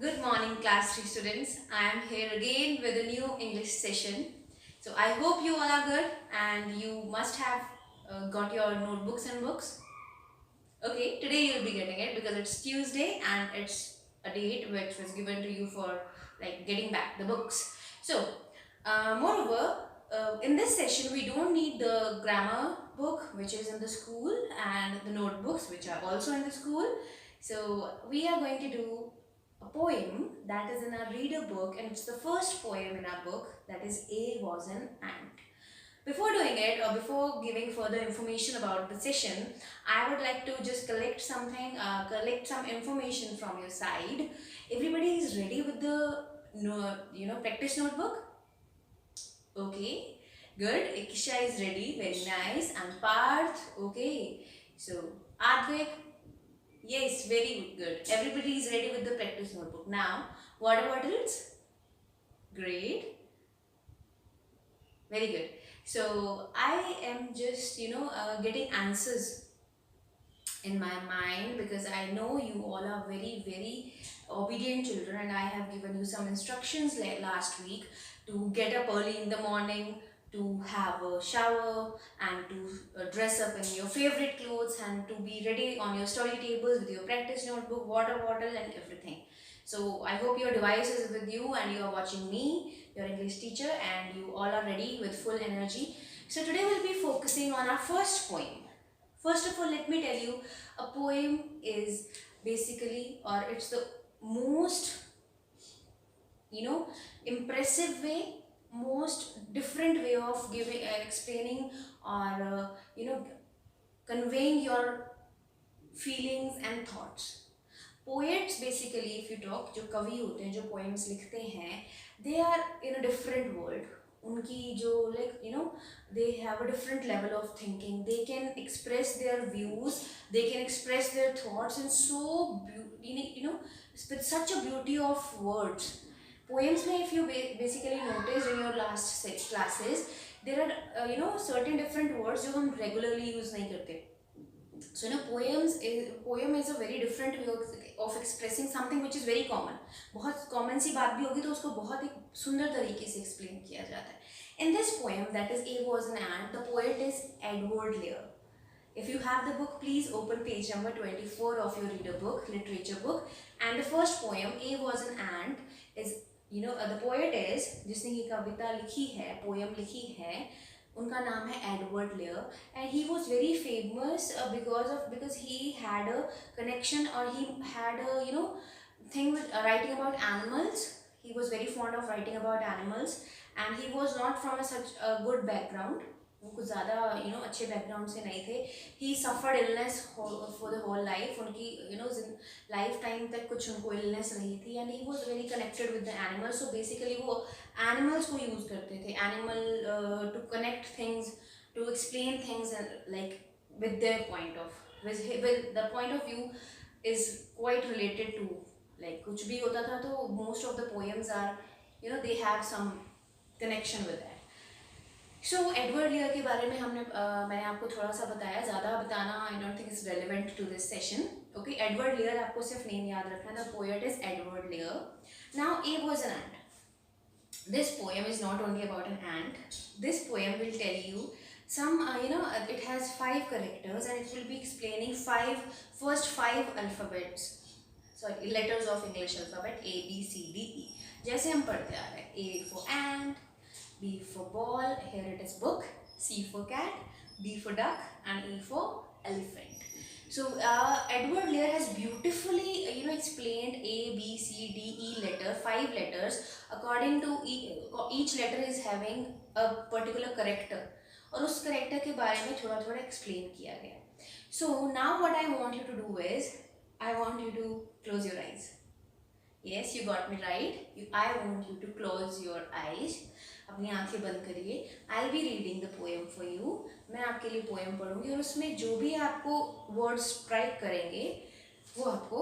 Good morning, class 3 students. I am here again with a new English session. So I hope you all are good and you must have got your notebooks and books. Okay, today you'll be getting it because it's Tuesday and it's a date which was given to you for like getting back the books. So, moreover, in this session we don't need the grammar book which is in the school and the notebooks which are also in the school. So we are going to do a poem that is in our reader book, and it's the first poem in our book, that is A Was an Ant. Before doing it or before giving further information about the session, I would like to just collect some information from your side. Everybody is ready with the practice notebook? Okay, good. Ikisha is ready, very nice. And Parth, okay. So Advik, yes, very good. Everybody is ready with the practice notebook. Now, water bottles? Great. Very good. So, I am just, getting answers in my mind because I know you all are very, very obedient children, and I have given you some instructions like last week to get up early in the morning, to have a shower and to dress up in your favorite clothes and to be ready on your study tables with your practice notebook, water bottle and everything. So I hope your device is with you and you are watching me, your English teacher, and you all are ready with full energy. So today we'll be focusing on our first poem. First of all, let me tell you, a poem is basically, or it's the most, impressive way, most different way of giving, explaining, or, conveying your feelings and thoughts. Poets basically, if you talk, जो कवि होते हैं, जो poems लिखते हैं, they are in a different world. उनकी जो they have a different level of thinking. They can express their views, they can express their thoughts in so with such a beauty of words. Poems में, if you basically noticed in your last 6 classes, there are certain different words जो हम regularly use नहीं करते. So poem is a very different way of expressing something which is very common. बहुत common सी बात भी होगी तो उसको बहुत एक सुंदर तरीके से explain किया जाता है. In this poem, that is A Was an Ant, the poet is Edward Lear. If you have the book, please open page number 24 of your reader book, literature book. And the first poem, A Was an Ant, is the poet is जिसने ये कविता लिखी है, poem लिखी है, उनका नाम है Edward layer, and he was very famous because he had a connection, or he had a thing with writing about animals. He was very fond of writing about animals, and he was not from such a good background. वो कुछ ज़्यादा अच्छे background से नहीं थे. He suffered illness for the whole life. उनकी lifetime तक कुछ उनको इलनेस रही थी, and he was very connected with the animals. So basically वो एनिमल्स को यूज़ करते थे, animal to connect things, to explain things like with their point of with the point of view is quite related to, like कुछ भी होता था तो most of the poems are they have some connection with that. So Edward layer के बारे में मैंने आपको थोड़ा सा बताया, ज़्यादा बताना I don't think is relevant to this session. Okay, Edward Lear आपको सिर्फ नेम याद रखना है. The poet is Edward Lear. Now a was an ant. This poem is not only about an ant. This poem will tell you some, it has 5 characters, and it will be explaining first five alphabets, sorry, letters of English alphabet, A, B, C, D, E. जैसे हम पढ़ते आ रहे हैं, A for ant, B for ball, here it is book, C for cat, D for duck, and E for elephant. So Edward Lear has beautifully explained A, B, C, D, E letter, 5 letters. According to each letter is having a particular character, और उस character के बारे में थोड़ा थोड़ा explain किया गया. So now what I want you to do is, I want you to close your eyes. Yes, you got me right. I want you to close your eyes. अपनी आंखें बंद करिए. I be reading the poem for you. मैं आपके लिए poem पढ़ूंगी, और उसमें जो भी आपको वर्ड स्ट्राइक करेंगे वो आपको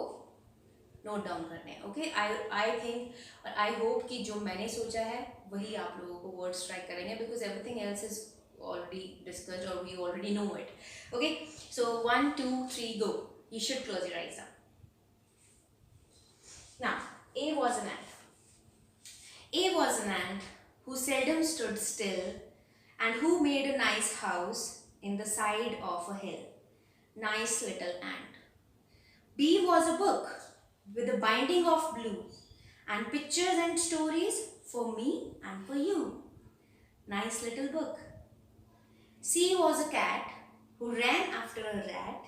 नोट डाउन करने हैं. ओके, आई थिंक और आई होप कि जो मैंने सोचा है वही आप लोगों को वर्ड स्ट्राइक करेंगे, because everything else is already discussed और we already know it. Okay, so 1 2 3 go. You should close your eyes now. Now, A was an ant. A was an ant who seldom stood still and who made a nice house in the side of a hill. Nice little ant. B was a book with a binding of blue and pictures and stories for me and for you. Nice little book. C was a cat who ran after a rat,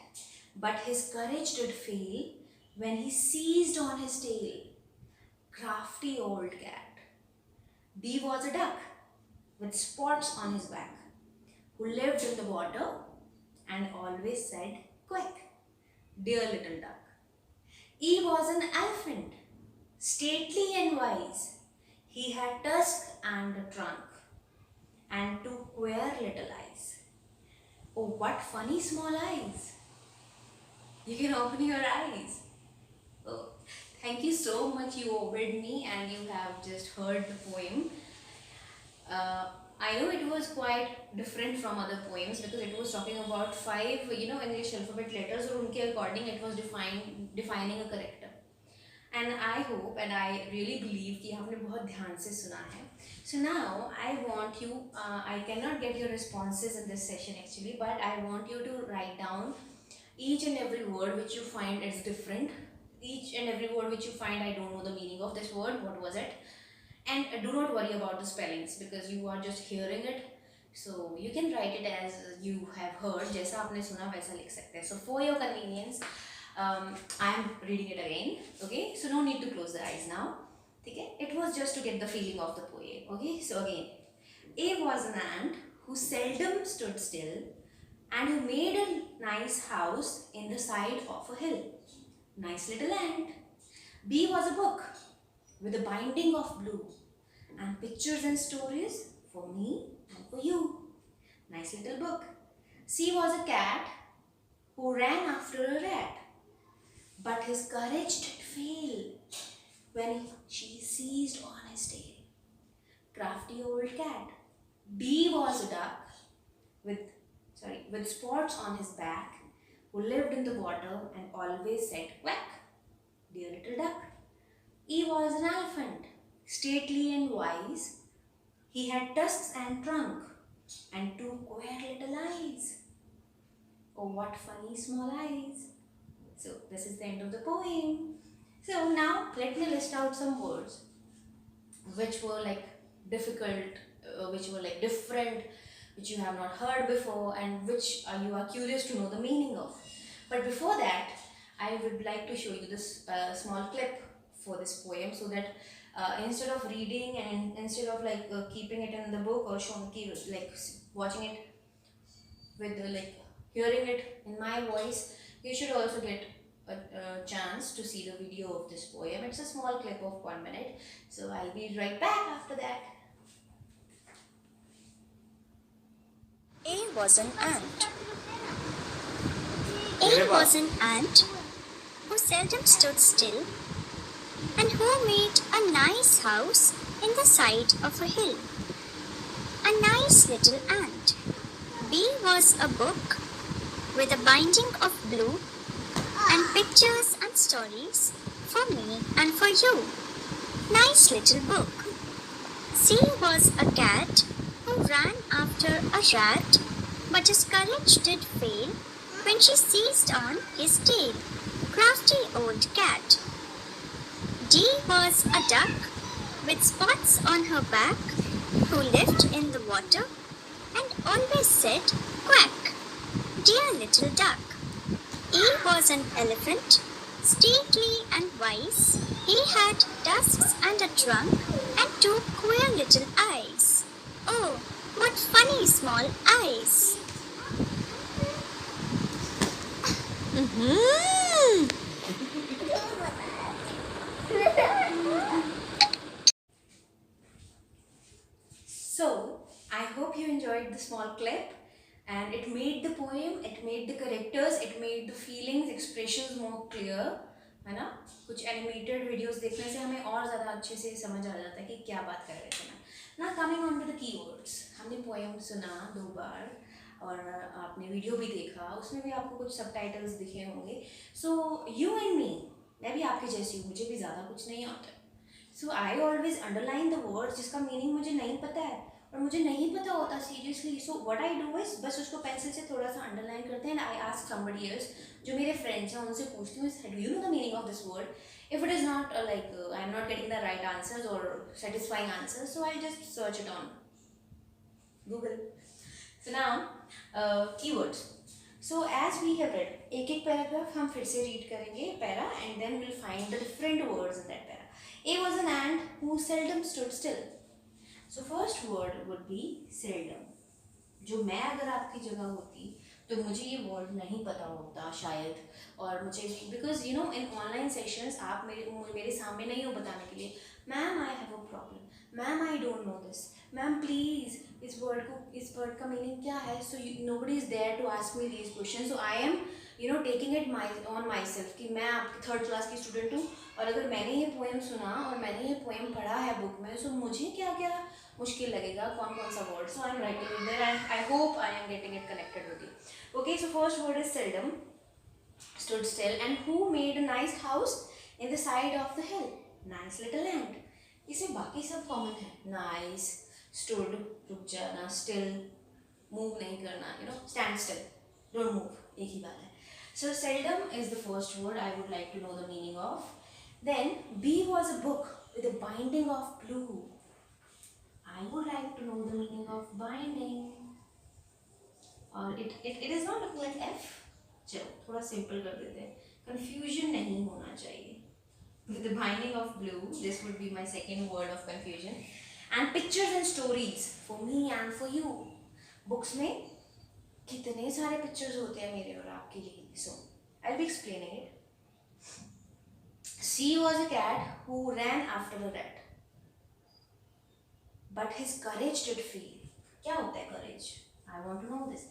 but his courage did fail when he seized on his tail. Crafty old cat. D was a duck with spots on his back who lived in the water and always said quack. Dear little duck. E was an elephant, stately and wise. He had tusks and a trunk and two queer little eyes. Oh, what funny small eyes! You can open your eyes. Oh, thank you so much. You obeyed me and you have just heard the poem. I know it was quite different from other poems because it was talking about five, English alphabet letters, or unke according it was defining a character. And I hope and I really believe कि आपने बहुत ध्यान से सुना है. So now I want you, I cannot get your responses in this session actually, but I want you to write down each and every word which you find is different. Each and every word which you find I don't know the meaning of this word, what was it? And do not worry about the spellings because you are just hearing it. So you can write it as you have heard. जैसा आपने सुना वैसा लिख सकते हैं. So for your convenience, I am reading it again. Okay, so no need to close the eyes now. Okay, it was just to get the feeling of the poem. Okay, so again, A was an ant who seldom stood still and who made a nice house in the side of a hill. Nice little ant. B was a book with a binding of blue and pictures and stories for me and for you. Nice little book. C was a cat who ran after a rat, but his courage did fail when she seized on his tail. Crafty old cat. D was a duck with spots on his back who lived in the water and always said quack. Dear little duck. E was an elephant, stately and wise. He had tusks and trunk and two queer little eyes. Oh, what funny small eyes. So this is the end of the poem. So now let me list out some words which were like difficult, which were like different, which you have not heard before, and which you are curious to know the meaning of. But before that, I would like to show you this small clip for this poem so that instead of reading and instead of like keeping it in the book or watching it with like hearing it in my voice, you should also get a chance to see the video of this poem. It's a small clip of 1 minute, so I'll be right back after that. A was an ant. A was an ant who seldom stood still and who made a nice house in the side of a hill. A nice little ant. B was a book with a binding of blue and pictures and stories for me and for you. Nice little book. C was a cat who ran after a rat, but his courage did fail when she seized on his tail. Crafty old cat. D was a duck with spots on her back who lived in the water and always said quack. Dear little duck. E was an elephant, stately and wise. He had tusks and a trunk and two queer little eyes. Oh, what funny small eyes! So, I hope you enjoyed the small clip and it made the poem, it made the characters, it made the feelings, expressions more clear, है ना? कुछ animated videos देखने से हमें और ज़्यादा अच्छे से समझ आ जाता है कि क्या बात कर रहे थे ना. Now coming on to the keywords, हमने poem सुना 2 बार और आपने वीडियो भी देखा, उसमें भी आपको कुछ subtitles दिखे होंगे. So you and me, मैं भी आपकी जैसी हूँ, मुझे भी ज़्यादा कुछ नहीं आता है. So I always underline the words जिसका मीनिंग मुझे नहीं पता है और मुझे नहीं पता होता seriously. So what I do is बस उसको पेंसिल से थोड़ा सा अंडरलाइन करते हैं and I ask somebody else, जो मेरे फ्रेंड्स हैं उनसे पूछती हूँ, do you know the meaning of this word. If it is not like I am not getting the right answers or satisfying answers, so I'll just search it on Google. So now keywords. So as we have read, एक एक paragraph हम फिर से read करेंगे para and then we'll find the different words in that para. A was an ant who seldom stood still. So first word would be seldom. जो मैं अगर आपकी जगह होती तो मुझे ये वर्ड नहीं पता होता शायद. और मुझे because you know in online sessions आप मेरे सामने नहीं हो बताने के लिए, ma'am I have a problem, ma'am I don't know this, ma'am please इस वर्ड का मीनिंग क्या है. So nobody is there to ask me these question. So I am you know taking it on myself कि मैं आपकी 3rd class की student हूँ और अगर मैंने ये पोएम सुना और मैंने ये पोएम पढ़ा है बुक में, सो मुझे क्या क्या मुश्किल लगेगा, कौन कौन सा word. So I am writing it there and I hope I am getting it connected with you. Okay, so first word is seldom, stood still, and who made a nice house in the side of the hill? Nice little ant. इसमें बाकी सब common है. Nice, stood, रुक जाना, still, move नहीं करना, you know, stand still, don't move, एक ही बात है. So seldom is the first word I would like to know the meaning of. Then B was a book with a binding of blue. I would like to know the meaning of binding. और it is not looking like F. चलो थोड़ा simple कर देते हैं, confusion नहीं होना चाहिए. With the binding of blue, this would be my second word of confusion. And pictures and stories for me and for you. Books में कितने सारे pictures होते हैं मेरे और आपके लिए. So I'll be explaining it. C was a cat who ran after a rat, but his courage did fail. क्या होता है courage? I want to know this.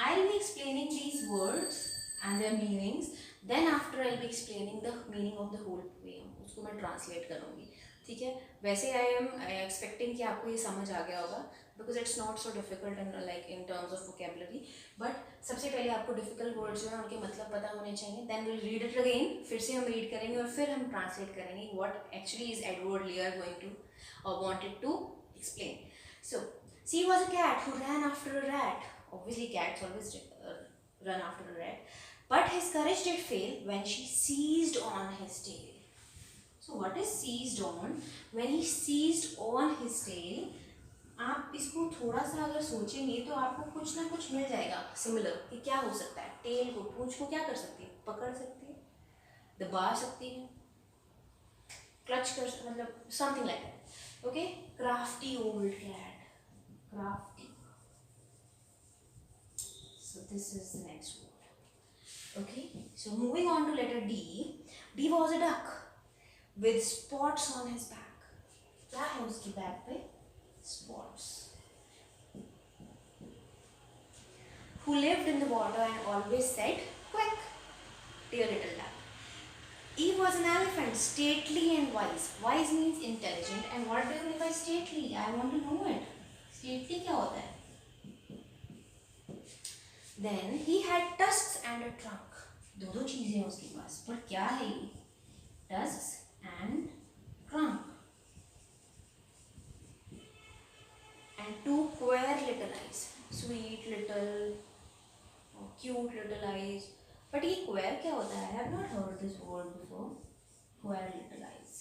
I'll be explaining these words and their meanings. Then after I'll be explaining the meaning of the whole poem. उसको मैं translate करूँगी. ठीक है. वैसे I am expecting कि आपको ये समझ आ गया होगा because it's not so difficult and like in terms of vocabulary. But सबसे पहले आपको difficult words जो हैं उनके मतलब पता होने चाहिए. Then we'll read it again. फिर से हम read करेंगे और फिर हम translate करेंगे what actually is Edward Lear going to or wanted to explain. So C was a cat who ran after a rat. Obviously, cats always run after a rat. But his courage did fail when she seized on his tail. So, what is seized on? When he seized on his tail, आप इसको थोड़ा सा अगर सोचेंगे तो आपको कुछ ना कुछ मिल जाएगा सिमिलर कि क्या हो सकता है. टेल को, पूंछ को क्या कर सकती है? पकड़ सकती है, दबा सकती है, क्लच कर, मतलब something like that. Okay, crafty old cat. Crafty. So this is the next word. Okay, so moving on to letter D. D was a duck with spots on his back. क्या है उसकी back पे? Spots. Who lived in the water and always said quack, dear little duck. E was an elephant, stately and wise. Wise means intelligent. And what do you mean by stately? I want to know it. Stately क्या होता है? Then he had tusks and a trunk. दो चीजें हैं उसके पास, पर क्या है ये? Tusks and trunk. And 2 queer little eyes. Sweet little, cute little eyes. But ये queer क्या होता है? I have not heard this word before. Queer little eyes.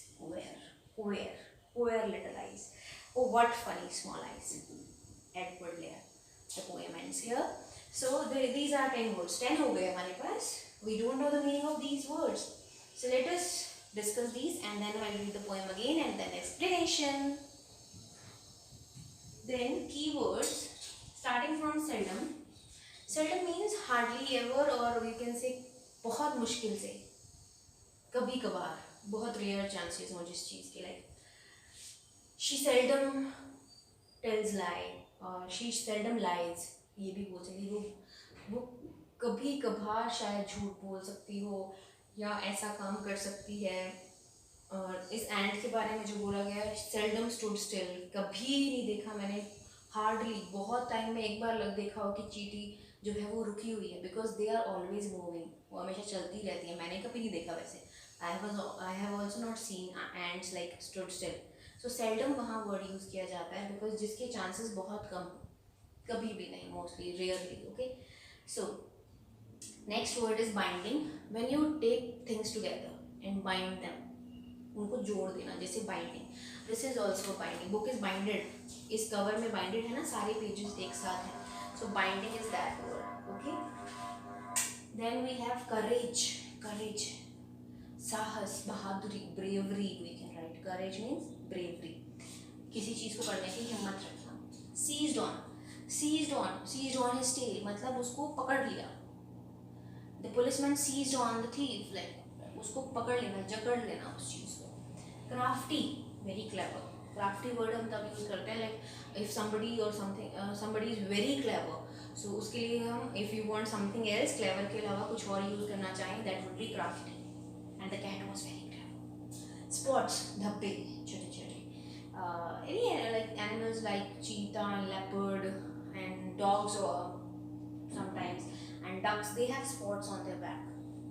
Queer little eyes. Oh, what funny small eyes. Edward Lear. The poem ends here. So these are 10 words. 10 हो गए हमारे पास. We don't know the meaning of these words. So let us discuss these and then I'll read the poem again and then explanation. Then keywords starting from seldom. Seldom means hardly ever or we can say बहुत मुश्किल से, कभी कभार, बहुत rare chances हो जिस चीज़ के, like she seldom tells lie और she seldom lies. ये भी बोल सकती, वो कभी कभार शायद झूठ बोल सकती हो या ऐसा काम कर सकती है. और इस एंट के बारे में जो बोला गया है, seldom stood still, कभी नहीं देखा मैंने, हार्डली, बहुत टाइम में एक बार देखा हो कि चींटी जो है वो रुकी हुई है, because they are always moving, वो हमेशा चलती रहती है. मैंने कभी नहीं देखा वैसे, I have also not seen ants like stood still. So seldom वहाँ word use किया जाता है because जिसके chances बहुत कम, कभी भी नहीं, mostly, rarely. Okay. So next word is binding. When you take things together and bind them, उनको जोड़ देना, जैसे binding. This is also binding. Book is binded. इस कवर में बाइंडेड है ना, सारे पेजेस एक साथ हैं. So binding is that word. Okay. Then we have courage. Courage, साहस, बहादुरी, bravery. We can write courage means bravery, किसी चीज को करने की हिम्मत रखना. Seized on. Seized on, seized on his tail, मतलब उसको पकड़ लिया. The policeman seized on the thief, like उसको पकड़ लेना, जकड़ लेना उस चीज को. Crafty, very clever. Crafty word हम तब यूज करते हैं लाइक इफ समबडी और something, somebody is very clever, so उसके लिए हम if you want something else, clever के अलावा कुछ और यूज करना चाहें, that would be crafty. And the cat was very clever. Spots, धब्बे, छोटे छोटे. Any like animals like cheetah and leopard and dogs sometimes and ducks, they have spots on their back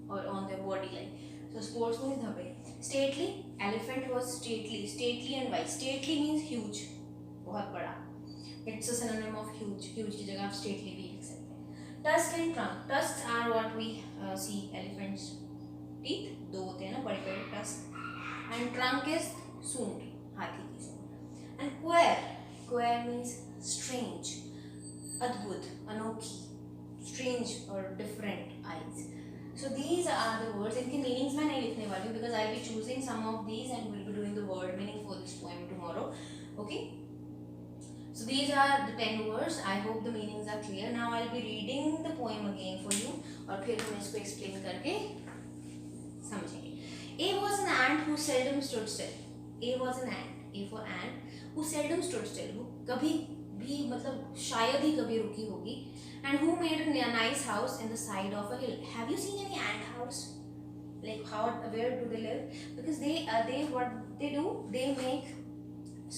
or on their body line. So spots means dhabe. Stately, elephant was stately. Stately and wise. Stately means huge, बहुत बड़ा. It's a synonym of huge. Huge की जगह आप stately भी लिख सकते हैं. Tusk and trunk. Tusks are what we see elephants teeth. दो होते हैं ना बड़े बड़े tusk. And trunk is सूंड, हाथी की सूंड. And queer. Queer means strange, अद्भुत, अनोखी. Strange or different eyes. So these are the words. इनके meanings मैं नहीं लिखने वाली हूँ because I'll be choosing some of these and we'll be doing the word meaning for this poem tomorrow. Okay. So these are the 10 words. I hope the meanings are clear. Now I'll be reading the poem again for you. और फिर हम इसको explain करके समझेंगे. A was an ant who seldom stood still. A was an ant. A for ant who seldom stood still. वो कभी भी मतलब शायद ही कभी रुकी होगी. And who made a nice house in the side of a hill. Have you seen any ant house? Like where do they live? Because they what they do, they make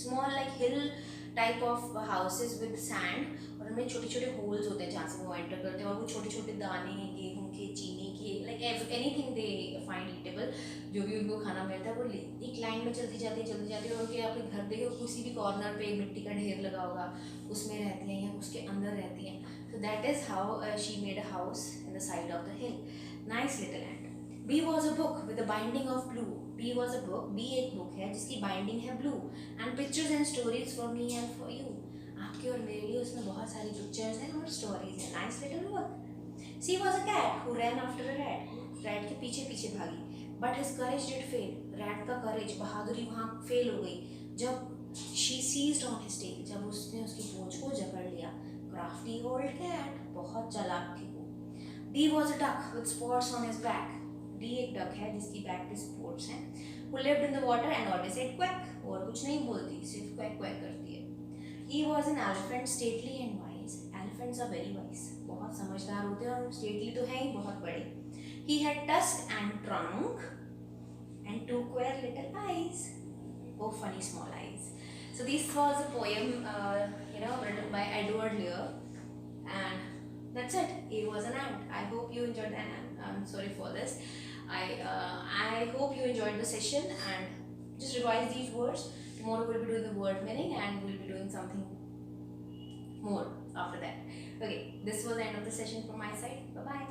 small like hill type of houses with sand और उनमें छोटे छोटे holes होते हैं जहाँ से वो enter करते हैं और वो छोटे छोटे दाने गेहूं के, चीनी के, like anything they find eatable, जो भी उनको खाना मिलता है वो एक लाइन में चलती जाती है और उनके आपने घर देखो किसी भी कॉर्नर पे मिट्टी का ढेर लगा होगा उसमें रहती हैं या उसके अंदर रहती हैं. So that is how she made a house in the side of the hill. Nice little ant. B was a book with a binding of blue. B was a book. B एक book है जिसकी binding है blue. And pictures and stories for me and for you. आपके और मेरे लिए उसमें बहुत सारी pictures हैं और stories हैं. Nice little book. C was a cat who ran after a rat. Rat के पीछे पीछे भागी. But his courage did fail. Rat का courage, बहादुरी वहाँ fail हो गई जब she seized on his tail. जब उसने उसकी पूंछ को जकड़ लिया. Crafty old cat, बहुत चालाक थी वो. D was a duck with spots on his back. D एक duck है जिसकी back पे spots हैं. Who lived in the water and always said quack. और कुछ नहीं बोलती, सिर्फ quack quack करती है. E was an elephant, stately and wise. Elephants are very wise. बहुत समझदार होते हैं और stately तो हैं ही बहुत बड़े. He had tusk and trunk and two queer little eyes. Oh, funny small eyes. So this was a poem, written by Edward Lear, and that's it. A was an ant. I hope you enjoyed that. I'm sorry for this. I hope you enjoyed the session and just revise these words. Tomorrow we'll be doing the word meaning and we'll be doing something more after that. Okay, this was the end of the session from my side. Bye bye.